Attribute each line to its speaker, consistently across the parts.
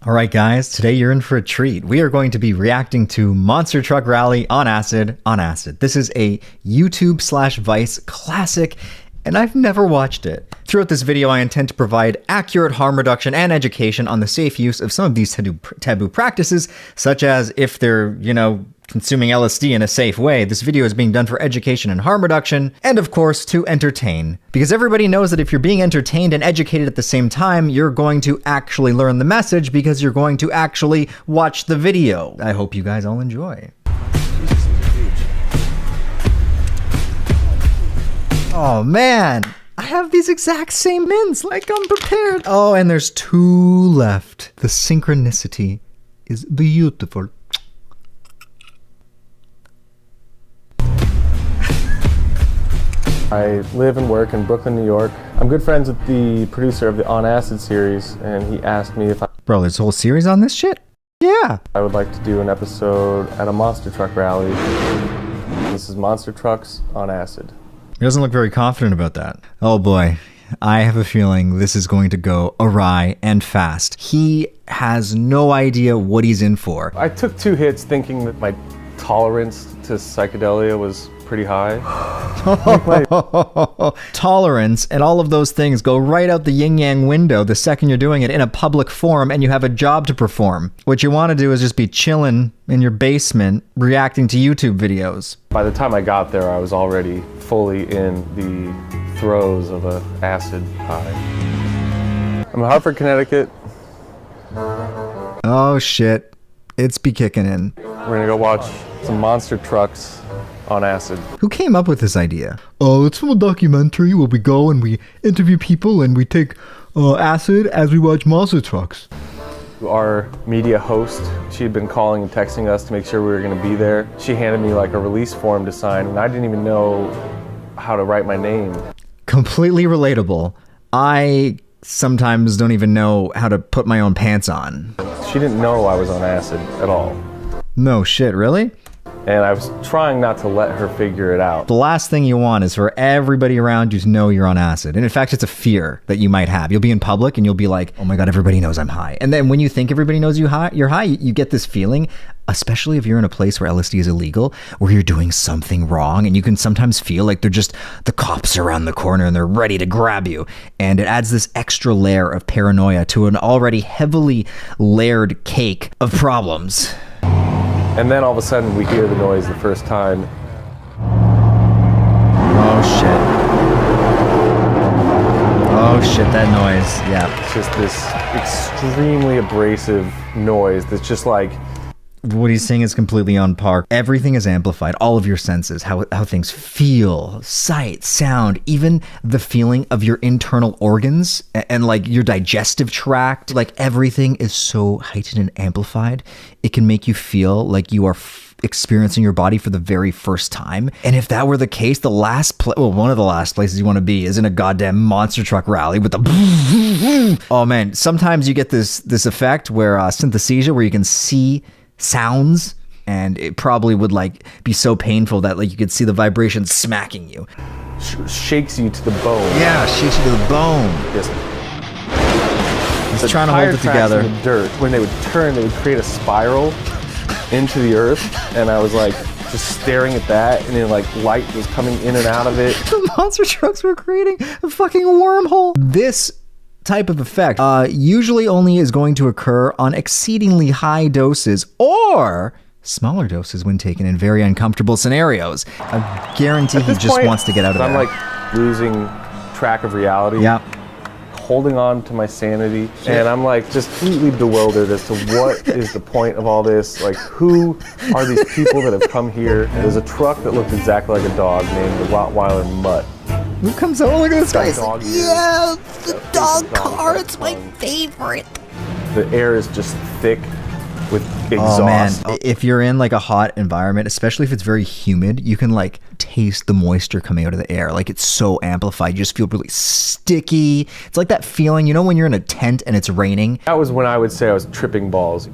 Speaker 1: Alright guys, today you're in for a treat. We are going to be reacting to Monster Truck Rally on acid. This is a YouTube/Vice classic, and I've never watched it. Throughout this video, I intend to provide accurate harm reduction and education on the safe use of some of these taboo practices, such as if they're, consuming LSD in a safe way. This video is being done for education and harm reduction, and of course, to entertain. Because everybody knows that if you're being entertained and educated at the same time, you're going to actually learn the message because you're going to actually watch the video. I hope you guys all enjoy. Oh man, I have these exact same mints, like I'm prepared. Oh, and there's 2 left. The synchronicity is beautiful.
Speaker 2: I live and work in Brooklyn, New York. I'm good friends with the producer of the On Acid series, and he asked me if
Speaker 1: Bro, there's a whole series on this shit? Yeah.
Speaker 2: I would like to do an episode at a monster truck rally. This is Monster Trucks on Acid.
Speaker 1: He doesn't look very confident about that. Oh boy, I have a feeling this is going to go awry and fast. He has no idea what he's in for.
Speaker 2: I took 2 hits thinking that my tolerance to psychedelia was pretty high.
Speaker 1: Tolerance and all of those things go right out the yin-yang window the second you're doing it in a public forum and you have a job to perform. What you want to do is just be chilling in your basement reacting to YouTube videos.
Speaker 2: By the time I got there, I was already fully in the throes of an acid high. I'm in Hartford, Connecticut.
Speaker 1: Oh shit, it's be kicking in.
Speaker 2: We're gonna go watch some monster trucks on acid.
Speaker 1: Who came up with this idea? Oh, it's from a documentary where we go and we interview people and we take acid as we watch monster trucks.
Speaker 2: Our media host, she had been calling and texting us to make sure we were going to be there. She handed me like a release form to sign, and I didn't even know how to write my name.
Speaker 1: Completely relatable. I sometimes don't even know how to put my own pants on.
Speaker 2: She didn't know I was on acid at all.
Speaker 1: No shit, really?
Speaker 2: And I was trying not to let her figure it out.
Speaker 1: The last thing you want is for everybody around you to know you're on acid. And in fact, it's a fear that you might have. You'll be in public and you'll be like, oh my God, everybody knows I'm high. And then when you think everybody knows you're high, you get this feeling, especially if you're in a place where LSD is illegal, where you're doing something wrong. And you can sometimes feel like they're just, the cops around the corner and they're ready to grab you. And it adds this extra layer of paranoia to an already heavily layered cake of problems.
Speaker 2: And then all of a sudden we hear the noise the first time.
Speaker 1: Oh shit. Oh shit, that noise, yeah.
Speaker 2: It's just this extremely abrasive noise that's just like...
Speaker 1: What he's saying is completely on par. Everything is amplified, all of your senses, how things feel, sight, sound, even the feeling of your internal organs and like your digestive tract. Like everything is so heightened and amplified. It can make you feel like you are experiencing your body for the very first time. And if that were the case, one of the last places you want to be is in a goddamn monster truck rally with the oh man, sometimes you get this effect where synesthesia, where you can see sounds, and it probably would like be so painful that like you could see the vibration smacking you.
Speaker 2: Shakes you to the bone.
Speaker 1: Yeah, shakes you to the bone.
Speaker 2: Just
Speaker 1: He's trying to hold it together.
Speaker 2: In the dirt, when they would turn, they would create a spiral into the earth, and I was like just staring at that, and then like light was coming in and out of it.
Speaker 1: The monster trucks were creating a fucking wormhole. This type of effect usually only is going to occur on exceedingly high doses or smaller doses when taken in very uncomfortable scenarios. I guarantee he just wants to get out of there.
Speaker 2: I'm like losing track of reality.
Speaker 1: Yeah.
Speaker 2: Holding on to my sanity, and I'm like just completely bewildered as to what is the point of all this. Like, who are these people that have come here? There's a truck that looked exactly like a dog named the Rottweiler Mutt.
Speaker 1: Who comes out? Look at this guy.
Speaker 3: Yeah, the dog car, it's my favorite.
Speaker 2: The air is just thick with exhaust.
Speaker 1: Oh man, if you're in like a hot environment, especially if it's very humid, you can like taste the moisture coming out of the air. Like it's so amplified. You just feel really sticky. It's like that feeling, when you're in a tent and it's raining.
Speaker 2: That was when I would say I was tripping balls.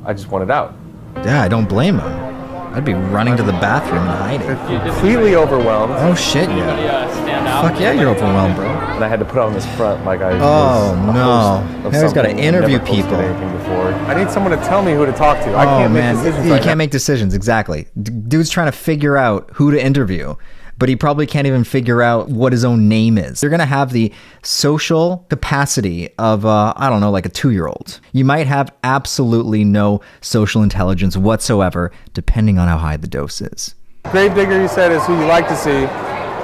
Speaker 2: I just wanted out.
Speaker 1: Yeah, I don't blame him. I'd be running to the bathroom and hiding.
Speaker 2: Completely overwhelmed.
Speaker 1: Oh shit, yeah. Fuck yeah, you're overwhelmed, bro.
Speaker 2: And I had to put on this front like I
Speaker 1: Oh
Speaker 2: was
Speaker 1: no. Now he's got to interview people.
Speaker 2: Anything before. I need someone to tell me who to talk to. I
Speaker 1: Oh
Speaker 2: can't
Speaker 1: man,
Speaker 2: make decisions.
Speaker 1: you
Speaker 2: right
Speaker 1: can't
Speaker 2: now.
Speaker 1: make decisions, exactly. Dude's trying to figure out who to interview, but he probably can't even figure out what his own name is. You're going to have the social capacity of, I don't know, like a 2-year-old. You might have absolutely no social intelligence whatsoever, depending on how high the dose is.
Speaker 2: Grave digger, you said, is who you like to see,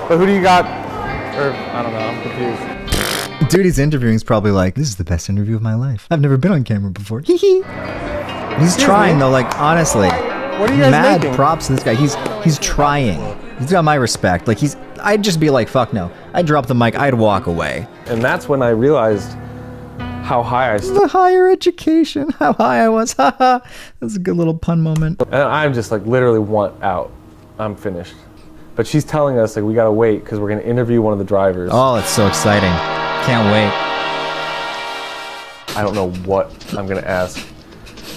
Speaker 2: but who do you got? Or I don't know. I'm confused.
Speaker 1: Dude he's interviewing is probably like, this is the best interview of my life. I've never been on camera before. Hee hee. He's trying though, like honestly.
Speaker 2: What are you guys
Speaker 1: mad
Speaker 2: making?
Speaker 1: props to this guy. He's trying. He's got my respect. Like I'd just be like, fuck no. I'd drop the mic, I'd walk away.
Speaker 2: And that's when I realized how high I
Speaker 1: The higher education, how high I was. Haha. That's a good little pun moment.
Speaker 2: And I'm just like literally want out. I'm finished. But she's telling us like we gotta wait because we're gonna interview one of the drivers.
Speaker 1: Oh, it's so exciting. Can't wait.
Speaker 2: I don't know what I'm gonna ask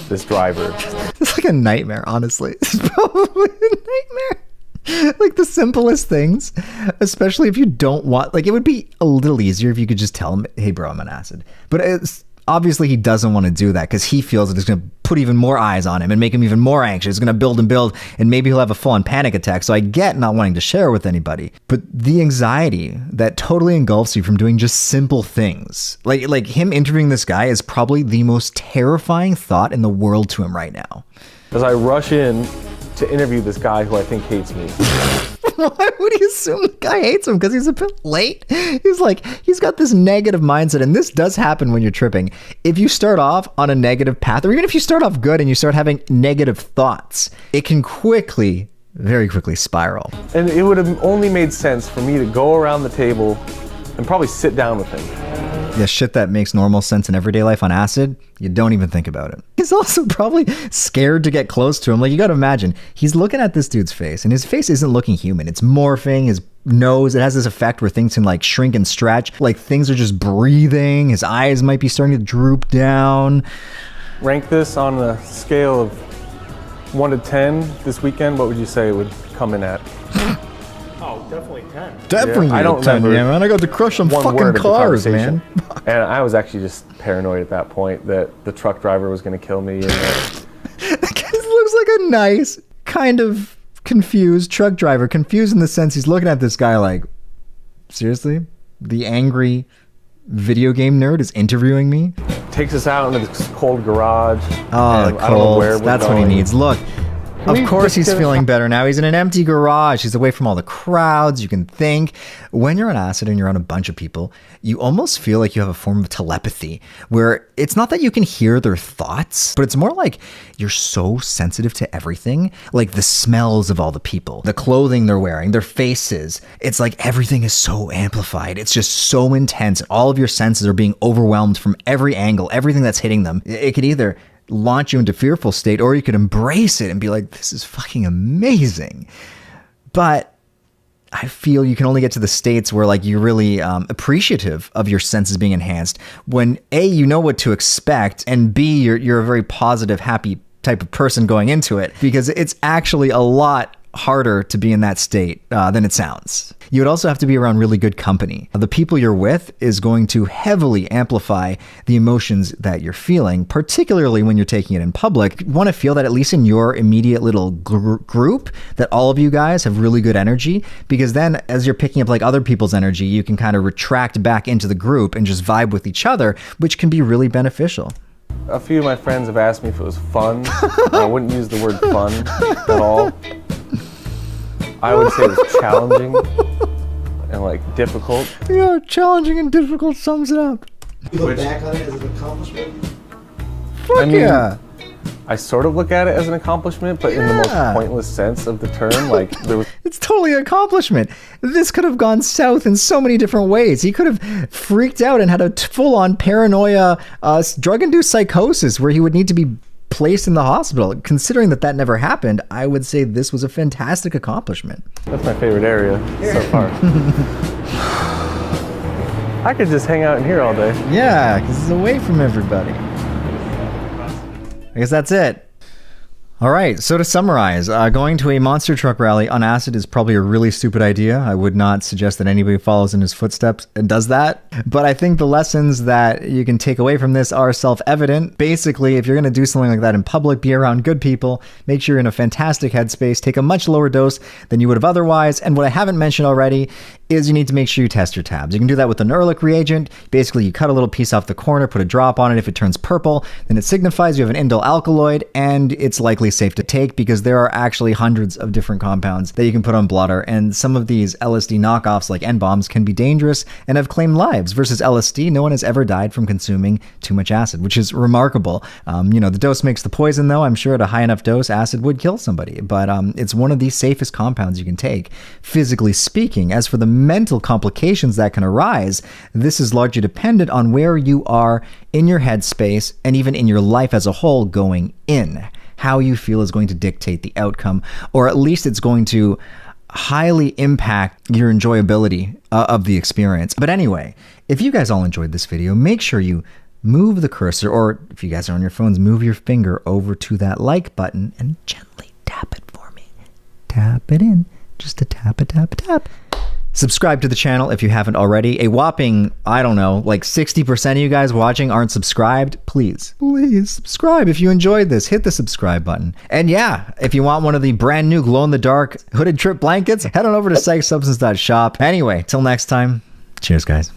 Speaker 2: this driver.
Speaker 1: It's like a nightmare, honestly. It's probably a nightmare. Like the simplest things, especially if you don't want, like it would be a little easier if you could just tell him, hey bro, I'm on acid. But it's obviously he doesn't want to do that because he feels that it's going to put even more eyes on him and make him even more anxious. It's going to build and build, and maybe he'll have a full-on panic attack. So I get not wanting to share with anybody, but the anxiety that totally engulfs you from doing just simple things, like him interviewing this guy is probably the most terrifying thought in the world to him right now.
Speaker 2: As I rush in to interview this guy who I think hates me.
Speaker 1: Why would he assume the guy hates him? Because he's a bit late? He's like, he's got this negative mindset, and this does happen when you're tripping. If you start off on a negative path, or even if you start off good and you start having negative thoughts, it can quickly, very quickly spiral.
Speaker 2: And it would have only made sense for me to go around the table and probably sit down with him.
Speaker 1: Yeah, shit that makes normal sense in everyday life on acid, you don't even think about it. He's also probably scared to get close to him. Like, you gotta imagine, he's looking at this dude's face, and his face isn't looking human. It's morphing, his nose, it has this effect where things can like shrink and stretch. Like things are just breathing, his eyes might be starting to droop down.
Speaker 2: Rank this on a scale of 1 to 10 this weekend, what would you say it would come in at?
Speaker 4: Oh, definitely 10.
Speaker 1: Definitely,
Speaker 2: Yeah, I don't
Speaker 1: 10,
Speaker 2: remember
Speaker 1: man. I got to crush some
Speaker 2: one
Speaker 1: fucking
Speaker 2: word of the
Speaker 1: cars,
Speaker 2: conversation.
Speaker 1: man.
Speaker 2: And I was actually just paranoid at that point that the truck driver was going to kill me. And that
Speaker 1: That guy looks like a nice, kind of confused truck driver. Confused in the sense he's looking at this guy like, seriously? The angry video game nerd is interviewing me?
Speaker 2: takes us out into this cold garage.
Speaker 1: Oh, the
Speaker 2: and I don't know where
Speaker 1: cold.
Speaker 2: we're
Speaker 1: That's what he
Speaker 2: going.
Speaker 1: needs. Look, of
Speaker 2: we
Speaker 1: course
Speaker 2: just
Speaker 1: he's
Speaker 2: get a-
Speaker 1: feeling better now. He's in an empty garage. He's away from all the crowds. You can think. When you're on acid and you're on a bunch of people, you almost feel like you have a form of telepathy where it's not that you can hear their thoughts, but it's more like you're so sensitive to everything, like the smells of all the people, the clothing they're wearing, their faces. It's like everything is so amplified. It's just so intense. All of your senses are being overwhelmed from every angle, everything that's hitting them. It could either launch you into fearful state, or you could embrace it and be like, this is fucking amazing. But I feel you can only get to the states where like you're really appreciative of your senses being enhanced when A, you know what to expect, and B, you're a very positive, happy type of person going into it, because it's actually a lot harder to be in that state than it sounds. You would also have to be around really good company. The people you're with is going to heavily amplify the emotions that you're feeling, particularly when you're taking it in public. You want to feel that at least in your immediate little group, that all of you guys have really good energy, because then as you're picking up like other people's energy, you can kind of retract back into the group and just vibe with each other, which can be really beneficial.
Speaker 2: A few of my friends have asked me if it was fun. I wouldn't use the word fun at all. I would say it was challenging and like difficult.
Speaker 1: Yeah, challenging and difficult sums it up.
Speaker 4: You look back on it as an accomplishment?
Speaker 1: Fuck
Speaker 2: I mean,
Speaker 1: yeah.
Speaker 2: I sort of look at it as an accomplishment, but in the most
Speaker 1: Yeah.
Speaker 2: pointless sense of the term. Like there was
Speaker 1: It's totally an accomplishment. This could have gone south in so many different ways. He could have freaked out and had a full-on paranoia, drug-induced psychosis where he would need to be placed in the hospital. Considering that never happened, I would say this was a fantastic accomplishment.
Speaker 2: That's my favorite area so far. I could just hang out in here all day.
Speaker 1: Yeah, because it's away from everybody. I guess that's it. All right, so to summarize, going to a monster truck rally on acid is probably a really stupid idea. I would not suggest that anybody follows in his footsteps and does that. But I think the lessons that you can take away from this are self-evident. Basically, if you're going to do something like that in public, be around good people, make sure you're in a fantastic headspace, take a much lower dose than you would have otherwise. And what I haven't mentioned already is you need to make sure you test your tabs. You can do that with an Ehrlich reagent. Basically, you cut a little piece off the corner, put a drop on it. If it turns purple, then it signifies you have an indole alkaloid, and it's likely safe to take because there are actually hundreds of different compounds that you can put on blotter. And some of these LSD knockoffs like N-bombs can be dangerous and have claimed lives. Versus LSD, no one has ever died from consuming too much acid, which is remarkable. The dose makes the poison, though. I'm sure at a high enough dose, acid would kill somebody. But it's one of the safest compounds you can take, physically speaking. As for the mental complications that can arise, this is largely dependent on where you are in your headspace and even in your life as a whole going in. How you feel is going to dictate the outcome, or at least it's going to highly impact your enjoyability of the experience. But anyway, if you guys all enjoyed this video, make sure you move the cursor, or if you guys are on your phones, move your finger over to that like button and gently tap it for me. Tap it in. Just a tap, a tap, a tap. Subscribe to the channel if you haven't already. A whopping, I don't know, like 60% of you guys watching aren't subscribed. Please subscribe if you enjoyed this. Hit the subscribe button. And yeah, if you want one of the brand new glow-in-the-dark hooded trip blankets, head on over to psychsubstance.shop. Anyway, till next time, cheers, guys.